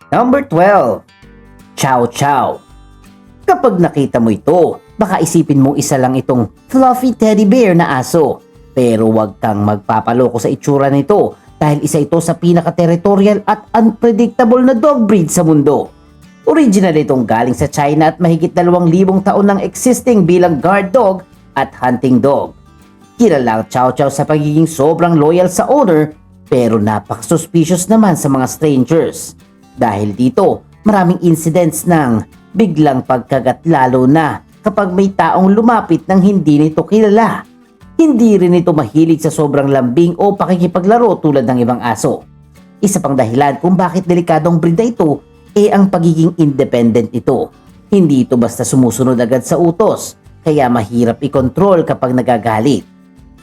Number 12. Chow Chow. Kapag nakita mo ito, baka isipin mong isa lang itong fluffy teddy bear na aso. Pero huwag kang magpapaloko sa itsura nito dahil isa ito sa pinaka-territorial at unpredictable na dog breed sa mundo. Original itong galing sa China at mahigit 2,000 taon nang existing bilang guard dog at hunting dog. Kilala ang Chow Chow sa pagiging sobrang loyal sa owner pero napaka-suspicious naman sa mga strangers. Dahil dito, maraming incidents ng biglang pagkagat lalo na kapag may taong lumapit nang hindi nito kilala. Hindi rin ito mahilig sa sobrang lambing o pakikipaglaro tulad ng ibang aso. Isa pang dahilan kung bakit delikadong breed na ito ang pagiging independent ito. Hindi ito basta sumusunod agad sa utos, kaya mahirap i-control kapag nagagalit.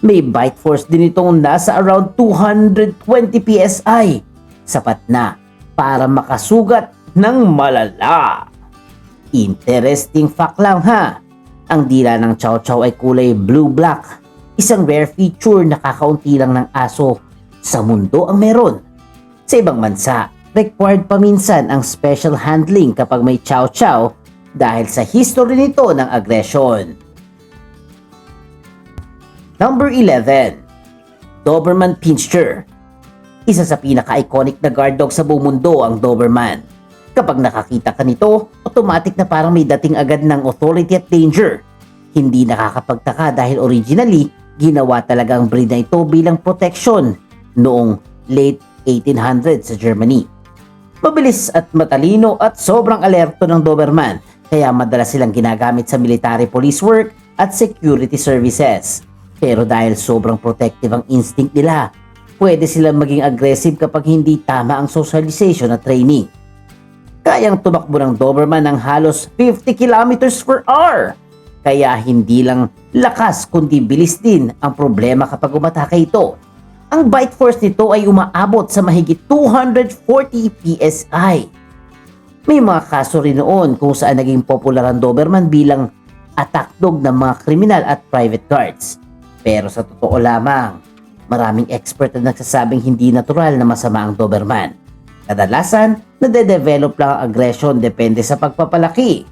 May bite force din itong nasa around 220 PSI. Sapat na para makasugat ng malala. Interesting fact lang ha. Ang dila ng Chow Chow ay kulay blue-black. Isang rare feature na kakaunti lang ng aso sa mundo ang meron. Sa ibang bansa, required paminsan ang special handling kapag may Chow Chow dahil sa history nito ng aggression. Number 11. Doberman Pinscher. Isa sa pinaka-iconic na guard dog sa buong mundo ang Doberman. Kapag nakakita ka nito, automatic na parang may dating agad ng authority at danger. Hindi nakakapagtaka dahil originally, ginawa talaga ang breed na ito bilang protection noong late 1800s sa Germany. Mabilis at matalino at sobrang alerto ng Doberman kaya madalas silang ginagamit sa military police work at security services. Pero dahil sobrang protective ang instinct nila, pwede silang maging aggressive kapag hindi tama ang socialization at training. Kayang tumakbo ng Doberman ng halos 50 kilometers per hour. Kaya hindi lang lakas kundi bilis din ang problema kapag umatake ito. Ang bite force nito ay umaabot sa mahigit 240 PSI. May mga kaso rin noon kung saan naging popular ang Doberman bilang attack dog ng mga kriminal at private guards. Pero sa totoo lamang, maraming expert na nagsasabing hindi natural na masama ang Doberman. Kadalasan, nade-develop lang ang aggression depende sa pagpapalaki.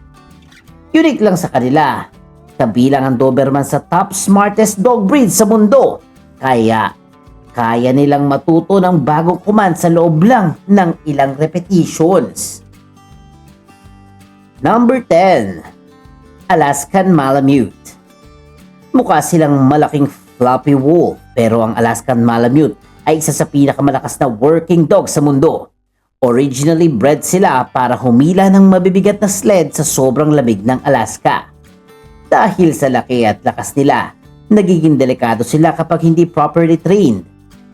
Unique lang sa kanila. Kabilang ang Doberman sa top smartest dog breed sa mundo. Kaya nilang matuto ng bagong command sa loob lang ng ilang repetitions. Number 10. Alaskan Malamute. Mukha silang malaking floppy wolf pero ang Alaskan Malamute ay isa sa pinakamalakas na working dog sa mundo. Originally bred sila para humila ng mabibigat na sled sa sobrang lamig ng Alaska. Dahil sa laki at lakas nila, nagiging delikado sila kapag hindi properly trained.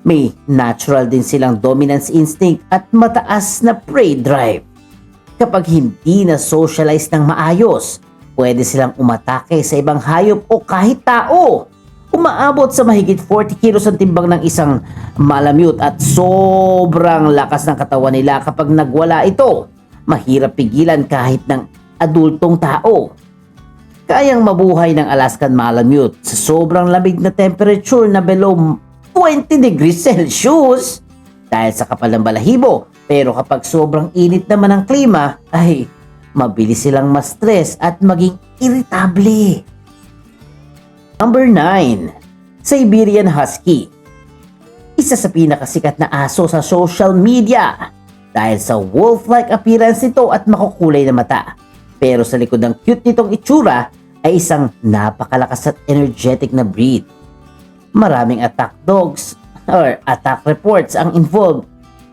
May natural din silang dominance instinct at mataas na prey drive. Kapag hindi na socialize ng maayos, pwede silang umatake sa ibang hayop o kahit tao. Umaabot sa mahigit 40 kilos ang timbang ng isang Malamute at sobrang lakas ng katawan nila kapag nagwala ito. Mahirap pigilan kahit ng adultong tao. Kayang mabuhay ng Alaskan Malamute sa sobrang lamig na temperature na below 20 degrees Celsius dahil sa kapal ng balahibo. Pero kapag sobrang init naman ang klima, ay mabilis silang ma-stress at maging irritable. Number 9. Siberian Husky. Isa sa pinakasikat na aso sa social media dahil sa wolf-like appearance nito at makukulay na mata. Pero sa likod ng cute nitong itsura ay isang napakalakas at energetic na breed. Maraming attack dogs or attack reports ang involved.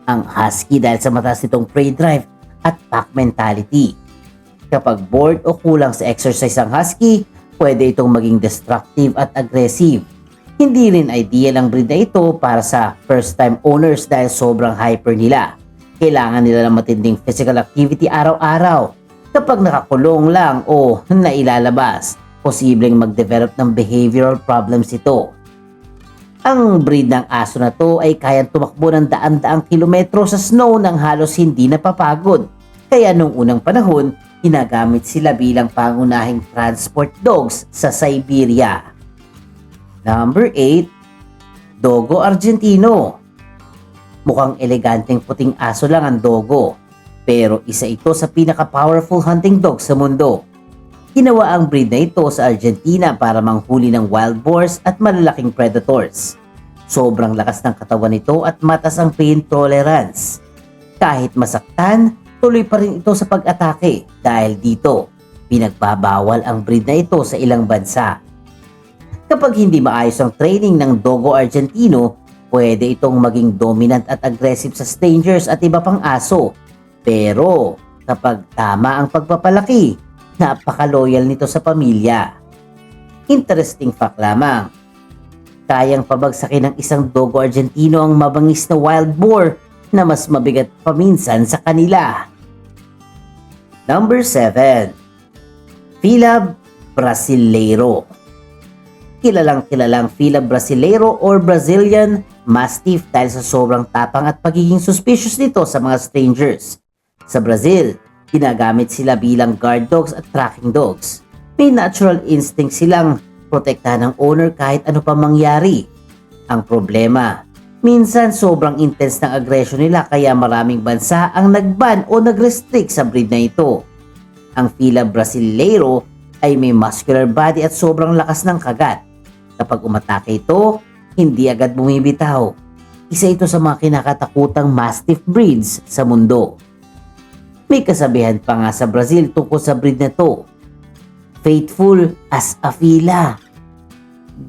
Ang Husky dahil sa mataas nitong prey drive at pack mentality. Kapag bored o kulang sa exercise ang Husky, pwede itong maging destructive at aggressive. Hindi rin ideal ang breed na ito para sa first-time owners dahil sobrang hyper nila. Kailangan nila ng matinding physical activity araw-araw. Kapag nakakulong lang o nailalabas, posibleng mag-develop ng behavioral problems ito. Ang breed ng aso na to ay kayang tumakbo ng daan-daang kilometro sa snow nang halos hindi napapagod. Kaya nung unang panahon, ginagamit sila bilang pangunahing transport dogs sa Siberia. Number 8. Dogo Argentino. Mukhang eleganteng puting aso lang ang Dogo. Pero isa ito sa pinaka-powerful hunting dog sa mundo. Ginawa ang breed na ito sa Argentina para manghuli ng wild boars at malalaking predators. Sobrang lakas ng katawan nito at mataas ang pain tolerance. Kahit masaktan, tuloy pa rin ito sa pag-atake dahil dito, pinagbabawal ang breed na ito sa ilang bansa. Kapag hindi maayos ang training ng Dogo Argentino, pwede itong maging dominant at aggressive sa strangers at iba pang aso. Pero kapag tama ang pagpapalaki, napaka-loyal nito sa pamilya. Interesting fact lamang, kayang pabagsakin ng isang Dogo Argentino ang mabangis na wild boar na mas mabigat paminsan sa kanila. Number 7. Fila Brasileiro. Kilalang Fila Brasileiro or Brazilian Mastiff dahil sa sobrang tapang at pagiging suspicious nito sa mga strangers. Sa Brazil, ginagamit sila bilang guard dogs at tracking dogs. May natural instinct silang protektahan ng owner kahit ano pa mangyari. Ang problema, minsan sobrang intense ng aggression nila kaya maraming bansa ang nagban o nag-restrict sa breed na ito. Ang Fila Brasileiro ay may muscular body at sobrang lakas ng kagat. Kapag umatake ito, hindi agad bumibitaw. Isa ito sa mga kinakatakutang mastiff breeds sa mundo. May kasabihan pa nga sa Brazil tungkol sa breed na to. Faithful as a fila.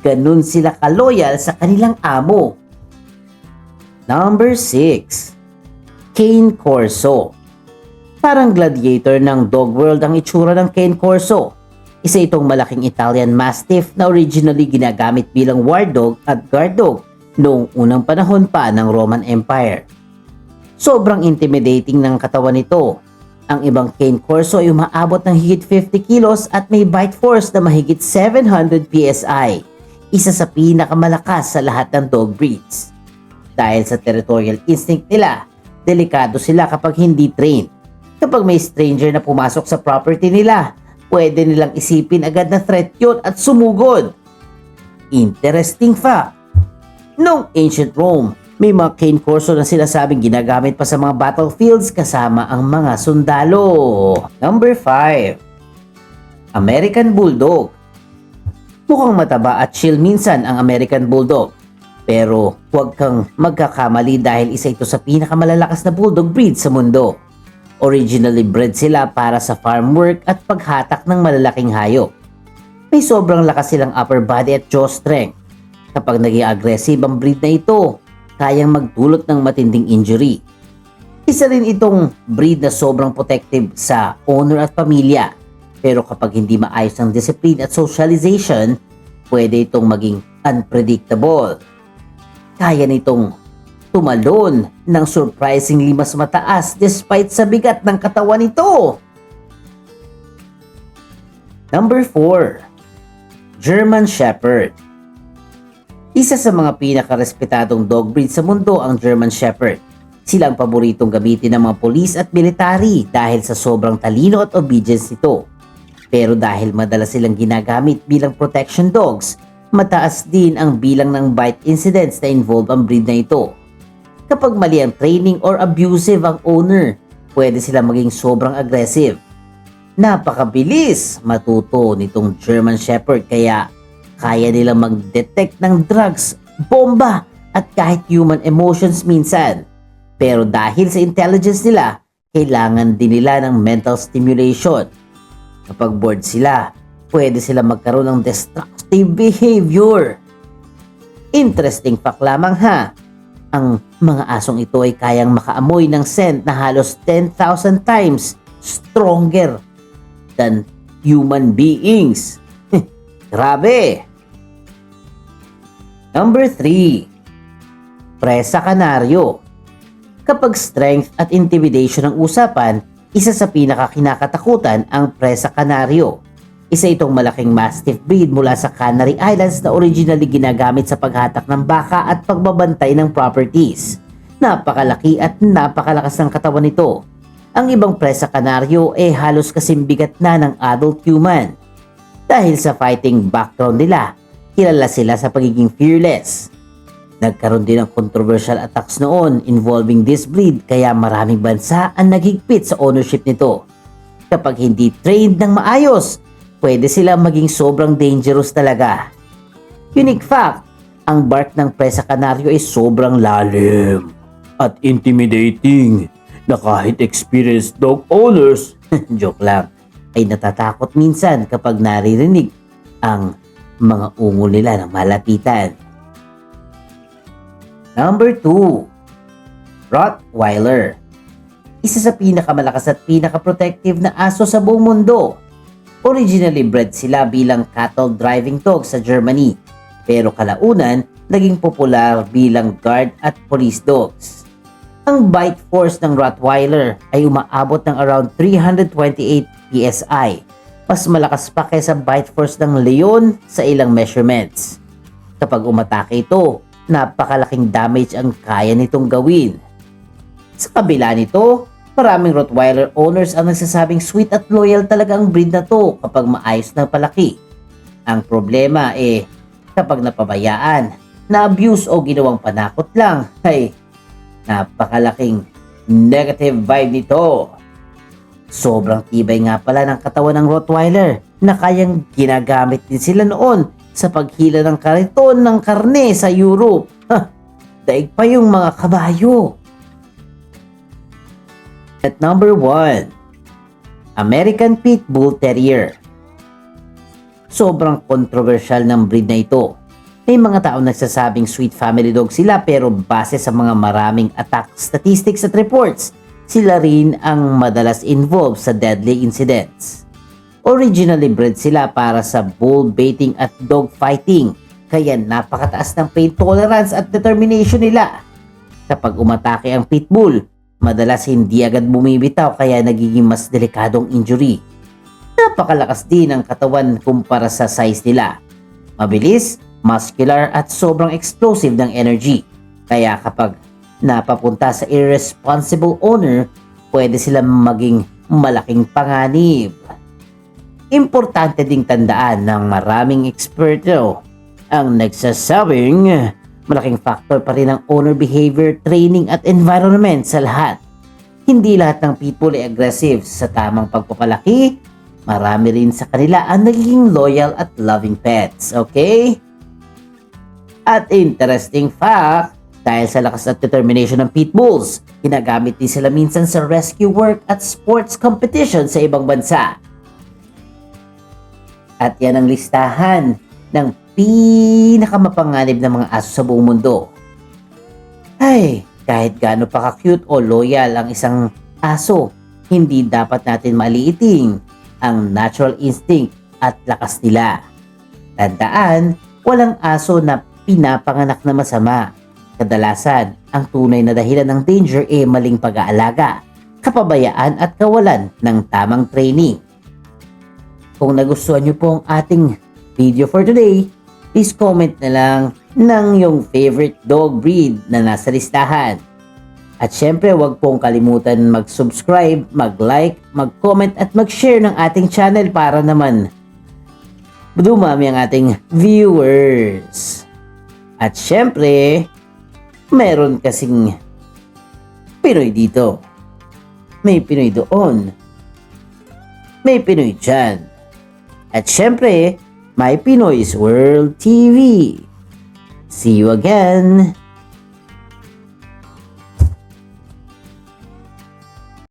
Ganun sila kaloyal sa kanilang amo. Number 6. Cane Corso. Parang gladiator ng dog world ang itsura ng Cane Corso. Isa itong malaking Italian Mastiff na originally ginagamit bilang war dog at guard dog noong unang panahon pa ng Roman Empire. Sobrang intimidating ng katawan nito. Ang ibang Cane Corso ay umaabot ng higit 50 kilos at may bite force na mahigit 700 PSI. Isa sa pinakamalakas sa lahat ng dog breeds. Dahil sa territorial instinct nila, delikado sila kapag hindi trained. Kapag may stranger na pumasok sa property nila, pwede nilang isipin agad na threat yun at sumugod. Interesting fact, noong ancient Rome, may mga Cane Corso na sinasabing ginagamit pa sa mga battlefields kasama ang mga sundalo. Number 5. American Bulldog. Mukhang mataba at chill minsan ang American Bulldog. Pero huwag kang magkakamali dahil isa ito sa pinakamalalakas na bulldog breed sa mundo. Originally bred sila para sa farm work at paghatak ng malalaking hayop. May sobrang lakas silang upper body at jaw strength. Kapag naging aggressive ang breed na ito, kayang magdulot ng matinding injury. Isa rin itong breed na sobrang protective sa owner at pamilya. Pero kapag hindi maayos ang discipline at socialization, pwede itong maging unpredictable. Kaya nitong tumalon ng surprisingly mas mataas despite sa bigat ng katawan nito. Number 4. German Shepherd. Isa sa mga pinakarespetadong dog breed sa mundo ang German Shepherd. Sila ang paboritong gamitin ng mga pulis at military dahil sa sobrang talino at obedience nito. Pero dahil madalas silang ginagamit bilang protection dogs, mataas din ang bilang ng bite incidents na involve ang breed na ito. Kapag mali ang training or abusive ang owner, pwede sila maging sobrang aggressive. Napakabilis matuto nitong German Shepherd kaya kaya nilang mag-detect ng drugs, bomba at kahit human emotions minsan. Pero dahil sa intelligence nila, kailangan din nila ng mental stimulation. Kapag bored sila, pwede sila magkaroon ng destructive behavior. Interesting fact lamang ha, ang mga asong ito ay kayang makaamoy ng scent na halos 10,000 times stronger than human beings. Grabe! Number 3. Presa Canario. Kapag strength at intimidation ang usapan, isa sa pinakakinakatakutan ang Presa Canario. Isa itong malaking mastiff breed mula sa Canary Islands na originally ginagamit sa paghatak ng baka at pagbabantay ng properties. Napakalaki at napakalakas ng katawan nito. Ang ibang Presa Canario ay halos kasing bigat na ng adult human. Dahil sa fighting background nila, kilala sila sa pagiging fearless. Nagkaroon din ng controversial attacks noon involving this breed kaya maraming bansa ang naghigpit sa ownership nito. Kapag hindi trained ng maayos, pwede sila maging sobrang dangerous talaga. Unique fact, ang bark ng presa kanaryo ay sobrang lalim at intimidating na kahit experienced dog owners, joke lang, ay natatakot minsan kapag naririnig ang mga ungol nila ng malapitan. Number 2, Rottweiler. Isa sa pinakamalakas at pinakaprotective na aso sa buong mundo. Originally bred sila bilang cattle driving dog sa Germany, pero kalaunan naging popular bilang guard at police dogs. Ang bite force ng Rottweiler ay umaabot ng around 328 PSI. Mas malakas pa kaysa bite force ng leon sa ilang measurements. Kapag umatake ito, napakalaking damage ang kaya nitong gawin. Sa kabila nito, maraming Rottweiler owners ang nagsasabing sweet at loyal talaga ang breed na to kapag maayos na palaki. Ang problema kapag napabayaan, na-abuse o ginawang panakot lang, ay napakalaking negative vibe nito. Sobrang tibay nga pala ng katawan ng Rottweiler na kayang ginagamit din sila noon sa paghila ng kariton ng karne sa Europe. Daig pa yung mga kabayo. At number 1, American Pit Bull Terrier. Sobrang controversial ng breed na ito. May mga tao nagsasabing sweet family dog sila pero base sa mga maraming attack statistics at reports, sila rin ang madalas involved sa deadly incidents. Originally bred sila para sa bull baiting at dog fighting, kaya napakataas ng pain tolerance at determination nila. Kapag umatake ang pitbull, madalas hindi agad bumibitaw kaya nagiging mas delikadong injury. Napakalakas din ang katawan kumpara sa size nila. Mabilis, muscular at sobrang explosive ng energy. Kaya kapag napapunta sa irresponsible owner, pwede silang maging malaking panganib. Importante ding tandaan ng maraming eksperto ang nagsasabing malaking factor pa rin ang owner behavior, training at environment sa lahat. Hindi lahat ng people ay aggressive sa tamang pagpapalaki. Marami rin sa kanila ang nagiging loyal at loving pets, okay? At interesting fact, dahil sa lakas at determination ng pitbulls, ginagamit din sila minsan sa rescue work at sports competition sa ibang bansa. At yan ang listahan ng pinakamapanganib na mga aso sa buong mundo. Ay, kahit gaano pa ka-cute o loyal ang isang aso, hindi dapat natin maliiting ang natural instinct at lakas nila. Tandaan, walang aso na pinapanganak na masama. Kadalasan, ang tunay na dahilan ng danger ay maling pag-aalaga, kapabayaan at kawalan ng tamang training. Kung nagustuhan nyo po ang ating video for today, please comment na lang ng yung favorite dog breed na nasa listahan. At syempre, huwag pong kalimutan mag-subscribe, mag-like, mag-comment at mag-share ng ating channel para naman dumami ang ating viewers. At syempre, meron kasing Pinoy dito. May Pinoy doon. May Pinoy dyan. At syempre, may Pinoy's World TV. See you again!